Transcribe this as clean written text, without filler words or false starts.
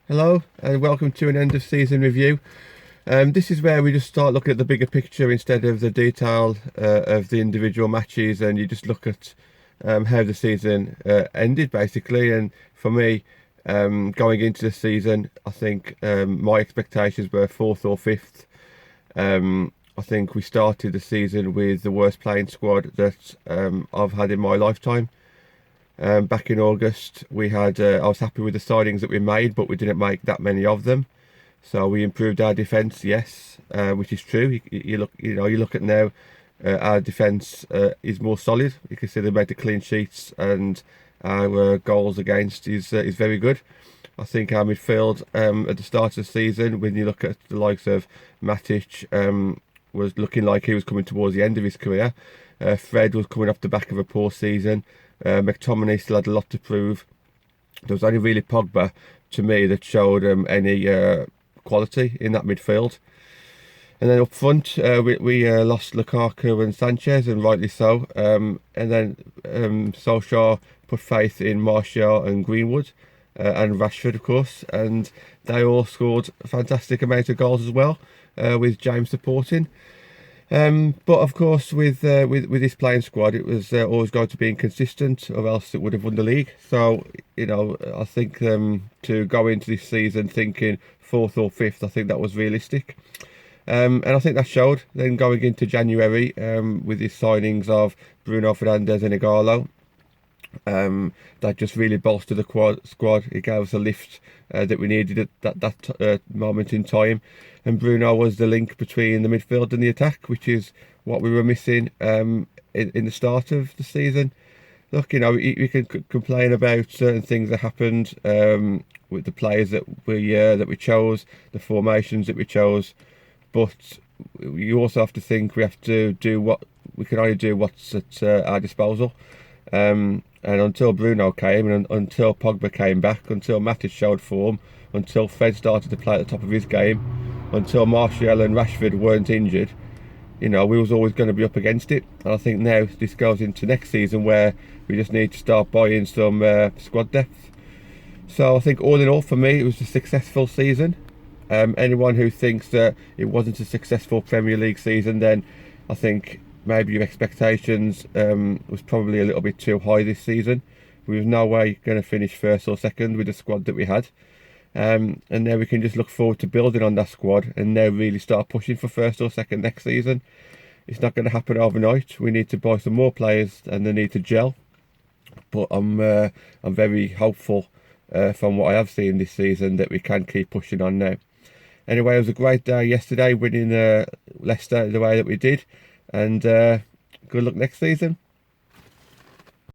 Hello and welcome to an end of season review. This is where we just start looking at the bigger picture instead of the detail of the individual matches, and you just look at how the season ended basically. And for me, going into the season, I think my expectations were fourth or fifth. I think we started the season with the worst playing squad that I've had in my lifetime. Back in August, I was happy with the signings that we made, but we didn't make that many of them. So we improved our defence, yes, which is true. You look at now, our defence is more solid. You can see they made the clean sheets, and our goals against is very good. I think our midfield at the start of the season, when you look at the likes of Matic, was looking like he was coming towards the end of his career. Fred was coming off the back of a poor season. McTominay still had a lot to prove. There was only really Pogba, to me, that showed any quality in that midfield. And then up front, we lost Lukaku and Sanchez, and rightly so. And then Solskjaer put faith in Martial and Greenwood, and Rashford, of course, and they all scored a fantastic amount of goals as well, with James supporting. But of course, with this playing squad, it was always going to be inconsistent, or else it would have won the league. So I think to go into this season thinking fourth or fifth, I think that was realistic. And I think that showed. Then going into January, with the signings of Bruno Fernandes and Ighalo, that just really bolstered the squad. It gave us a lift that we needed at that moment in time. And Bruno was the link between the midfield and the attack, which is what we were missing in the start of the season. Look, we can complain about certain things that happened with the players that we chose, the formations that we chose, but you also have to think we have to do what we can only do what's at our disposal. And until Bruno came, and until Pogba came back, until Matic showed form, until Fred started to play at the top of his game, until Martial and Rashford weren't injured, we was always going to be up against it. And I think now this goes into next season where we just need to start buying some squad depth. So I think all in all, for me, it was a successful season. Anyone who thinks that it wasn't a successful Premier League season, then I think maybe your expectations was probably a little bit too high this season. We was no way going to finish first or second with the squad that we had. And now we can just look forward to building on that squad and now really start pushing for first or second next season. It's not going to happen overnight. We need to buy some more players and they need to gel. But I'm very hopeful from what I have seen this season that we can keep pushing on now. Anyway, it was a great day yesterday, winning Leicester the way that we did. And good luck next season.